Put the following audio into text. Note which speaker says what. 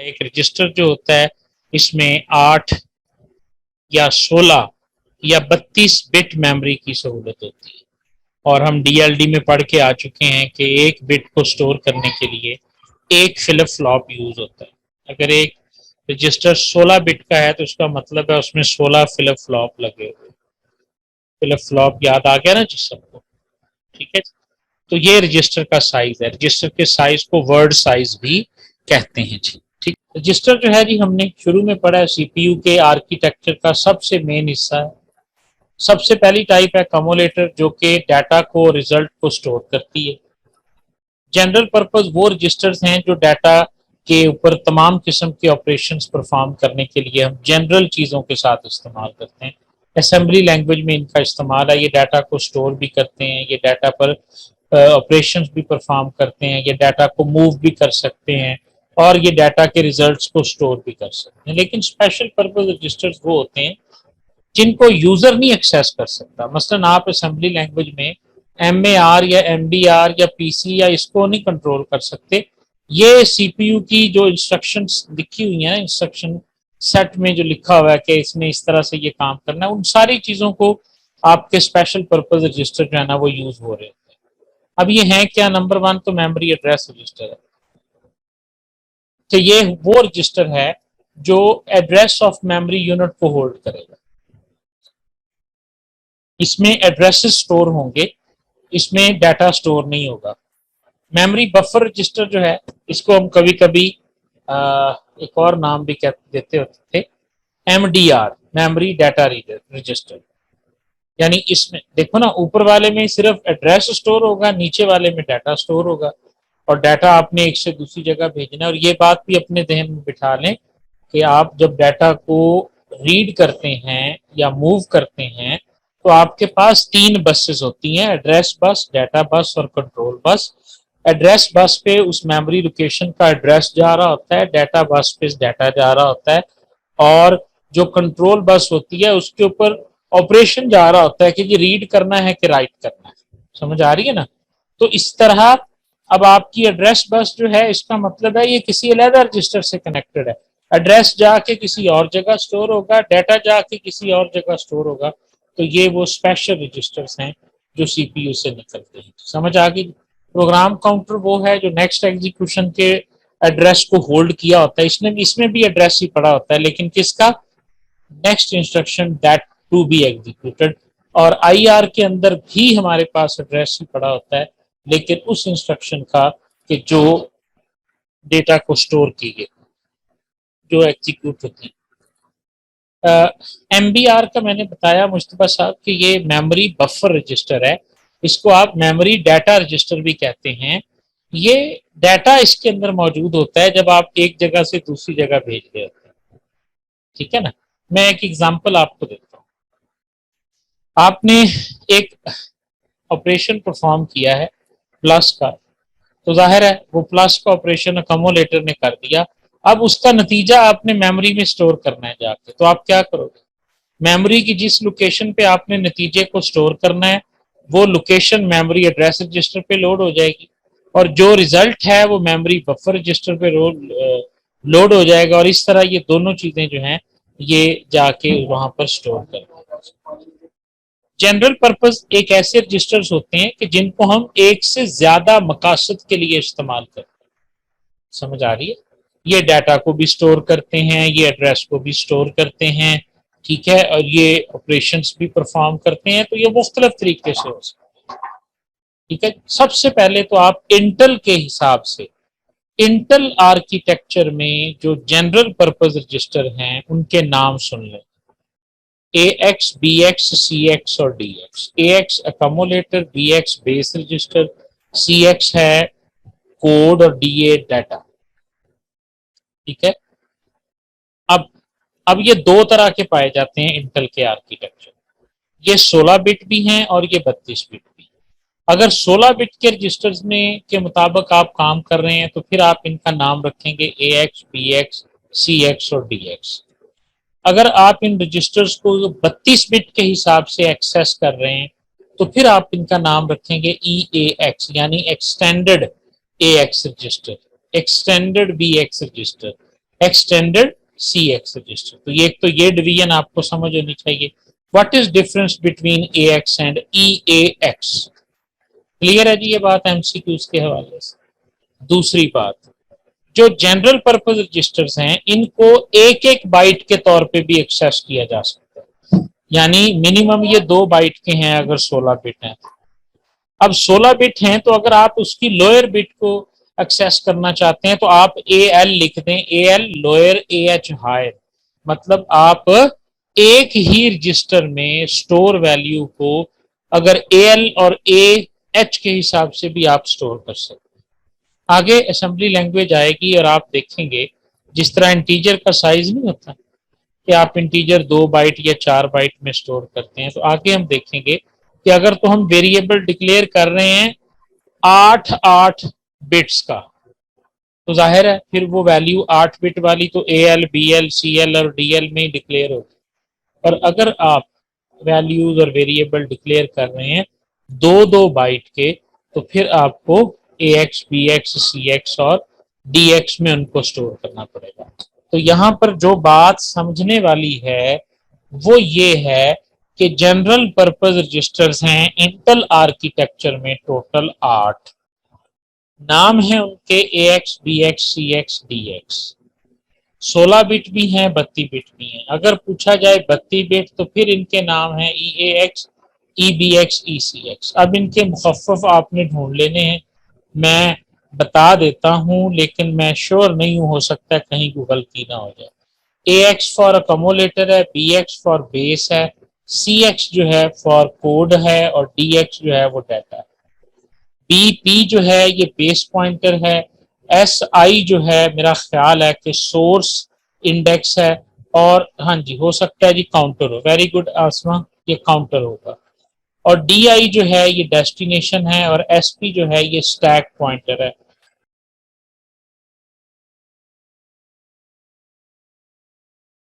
Speaker 1: है। एक रजिस्टर जो होता है इसमें 8 या 16 या 32 बिट मेमोरी की सहूलत होती है, और हम डीएलडी में पढ़ के आ चुके हैं कि एक बिट को स्टोर करने के लिए एक फ्लिप फ्लॉप यूज होता है। अगर एक रजिस्टर 16 बिट का है तो उसका मतलब है उसमें 16 फ्लिप फ्लॉप लगे हुए। फ्लिप फ्लॉप याद आ गया ना जी सबको? ठीक है, तो ये रजिस्टर का साइज है। रजिस्टर के साइज को वर्ड साइज भी कहते हैं जी। ठीक, रजिस्टर जो है जी हमने शुरू में पढ़ा है सीपीयू के आर्किटेक्चर का सबसे मेन हिस्सा है। सबसे पहली टाइप है कम्युलेटर, जो कि डाटा को रिजल्ट को स्टोर करती है। जनरल पर्पस वो रजिस्टर्स हैं जो डाटा के ऊपर तमाम किस्म के ऑपरेशंस परफॉर्म करने के लिए हम जनरल चीज़ों के साथ इस्तेमाल करते हैं। असेंबली लैंग्वेज में इनका इस्तेमाल है। ये डाटा को स्टोर भी करते हैं, ये डाटा पर ऑपरेशंस भी परफॉर्म करते हैं, ये डाटा को मूव भी कर सकते हैं, और ये डाटा के रिजल्ट्स को स्टोर भी कर सकते हैं। लेकिन स्पेशल पर्पस रजिस्टर्स वो होते हैं जिनको यूजर नहीं एक्सेस कर सकता। मसलन आप असेंबली लैंग्वेज में MAR या MBR या PC या इसको नहीं कंट्रोल कर सकते। ये सीपीयू की जो इंस्ट्रक्शंस लिखी हुई हैं, इंस्ट्रक्शन सेट में जो लिखा हुआ है कि इसने इस तरह से ये काम करना है, उन सारी चीजों को आपके स्पेशल पर्पज रजिस्टर जो है ना वो यूज हो रहे हैं। अब ये है क्या? नंबर 1 तो मेमोरी एड्रेस रजिस्टर है। तो ये वो रजिस्टर है जो एड्रेस ऑफ मेमोरी यूनिट को होल्ड करेगा। इसमें एड्रेसेस स्टोर होंगे, इसमें डाटा स्टोर नहीं होगा। मेमोरी बफर रजिस्टर जो है इसको हम कभी कभी एक और नाम भी देते होते थे, MDR, मेमोरी डाटा रजिस्टर। यानी इसमें देखो ना, ऊपर वाले में सिर्फ एड्रेस स्टोर होगा, नीचे वाले में डाटा स्टोर होगा, और डाटा आपने एक से दूसरी जगह भेजना है। और ये बात भी अपने जहन में बिठा लें कि आप जब डाटा को रीड करते हैं या मूव करते हैं तो आपके पास 3 बसेस होती हैं, एड्रेस बस, डाटा बस और कंट्रोल बस। एड्रेस बस पे उस मेमोरी लोकेशन का एड्रेस जा रहा होता है, डाटा बस पे डाटा जा रहा होता है, और जो कंट्रोल बस होती है उसके ऊपर ऑपरेशन जा रहा होता है कि ये रीड करना है कि राइट करना है। समझ आ रही है ना? तो इस तरह अब आपकी एड्रेस बस जो है, इसका मतलब है ये किसी अलग रजिस्टर से कनेक्टेड है। एड्रेस जाके किसी और जगह स्टोर होगा, डाटा जाके किसी और जगह स्टोर होगा। तो ये वो स्पेशल रजिस्टर्स हैं जो सीपीयू से निकलते हैं। समझ आ गई? प्रोग्राम काउंटर वो है जो नेक्स्ट एग्जीक्यूशन के एड्रेस को होल्ड किया होता है। इसमें भी एड्रेस ही पड़ा होता है, लेकिन किसका? Next instruction that to be executed. और आईआर के अंदर भी हमारे पास एड्रेस ही पड़ा होता है, लेकिन उस इंस्ट्रक्शन का कि जो डेटा को स्टोर की गई, जो एग्जीक्यूट होती है। MBR का मैंने बताया मुस्तफा साहब कि ये मेमोरी बफर रजिस्टर है। इसको आप मेमोरी डाटा रजिस्टर भी कहते हैं। ये डाटा इसके अंदर मौजूद होता है जब आप एक जगह से दूसरी जगह भेज रहे होते हैं। ठीक है ना? मैं एक एग्जांपल आपको देता हूँ। आपने एक ऑपरेशन परफॉर्म किया है प्लस का, तो जाहिर है वो प्लस का ऑपरेशन अकोमोलेटर ने कर दिया। अब उसका नतीजा आपने मेमोरी में स्टोर करना है जाके, तो आप क्या करोगे? मेमोरी की जिस लोकेशन पे आपने नतीजे को स्टोर करना है वो लोकेशन मेमोरी एड्रेस रजिस्टर पे लोड हो जाएगी, और जो रिजल्ट है वो मेमोरी बफर रजिस्टर पे लोड हो जाएगा। और इस तरह ये दोनों चीजें जो हैं ये जाके वहां पर स्टोर कर देंगे। जनरल पर्पस एक ऐसे रजिस्टर्स होते हैं कि जिनको हम एक से ज्यादा मकासद के लिए इस्तेमाल करते हैं। समझ आ रही है? ये डाटा को भी स्टोर करते हैं, ये एड्रेस को भी स्टोर करते हैं, ठीक है, और ये ऑपरेशंस भी परफॉर्म करते हैं। तो ये मुख्तलिफ तरीके से हो सकते हैं। ठीक है, सबसे पहले तो आप इंटेल के हिसाब से, इंटेल आर्किटेक्चर में जो जनरल पर्पज रजिस्टर हैं उनके नाम सुन लें। AX, BX, CX और DX। AX accumulator, BX base register, CX है कोड और DA डाटा। ठीक है, अब अब ये दो तरह के पाए जाते हैं इंटेल के आर्किटेक्चर। ये 16 बिट भी हैं और ये 32 बिट भी। अगर 16 बिट के रजिस्टर्स में के मुताबिक आप काम कर रहे हैं तो फिर आप इनका नाम रखेंगे AX, BX, CX और DX। अगर आप इन रजिस्टर्स को 32 बिट के हिसाब से एक्सेस कर रहे हैं तो फिर आप इनका नाम रखेंगे EAX, यानी extended AX register, extended BX register, extended C X register. तो ये एक तो ये डिवीजन आपको समझ होनी चाहिए। What is difference between A x and E A x? Clear है जी ये बात एमसीक्यूज के हवाले से। दूसरी बात, जो जनरल पर्पज रजिस्टर्स हैं इनको एक एक बाइट के तौर पे भी एक्सेस किया जा सकता है, यानी मिनिमम ये 2 बाइट के हैं अगर 16 बिट हैं। अब 16 बिट हैं तो अगर आप उसकी लोअर बिट को एक्सेस करना चाहते हैं तो आप ए एल लिख दें, A L lower A H higher, मतलब आप एक ही रजिस्टर में स्टोर वैल्यू को अगर ए एल और ए एच के हिसाब से भी आप स्टोर कर सकते हैं। आगे असेंबली लैंग्वेज आएगी और आप देखेंगे जिस तरह इंटीजर का साइज नहीं होता कि आप इंटीजर 2 बाइट या 4 बाइट में स्टोर करते हैं, तो आगे हम देखेंगे कि अगर तो हम वेरिएबल डिक्लेयर कर रहे हैं 8 बिट्स का, तो जाहिर है फिर वो वैल्यू 8 बिट वाली तो A L B L C L और डी एल में ही डिक्लेयर होगी। और अगर आप वैल्यूज और वेरिएबल डिक्लेयर कर रहे हैं 2 बाइट के, तो फिर आपको ए एक्स बी एक्स सी एक्स और डी एक्स में उनको स्टोर करना पड़ेगा। तो यहाँ पर जो बात समझने वाली है वो ये है कि जनरल पर्पज रजिस्टर्स हैं इंटेल आर्किटेक्चर में टोटल 8। नाम है उनके ए एक्स बी एक्स सी एक्स डी एक्स। 16 बिट भी हैं 32 बिट भी हैं। अगर पूछा जाए 32 बिट तो फिर इनके नाम हैं ई ए एक्स ई बी एक्स ई सी एक्स। अब इनके मुखफ़फ़ आपने ढूंढ लेने हैं, मैं बता देता हूं लेकिन मैं श्योर नहीं हूं, हो सकता है कहीं गूगल की ना हो जाए। ए एक्स फॉर अकोमोलेटर है, बी एक्स फॉर बेस है, सी एक्स जो है फॉर कोड है और डी एक्स जो है वो डाटा है। बी पी जो है ये बेस पॉइंटर है, एस आई जो है मेरा ख्याल है कि सोर्स इंडेक्स है, और हाँ जी हो सकता है जी काउंटर हो। वेरी गुड आसमा, ये काउंटर होगा। और डी आई जो है ये डेस्टिनेशन है और एस पी जो है ये स्टैक पॉइंटर है।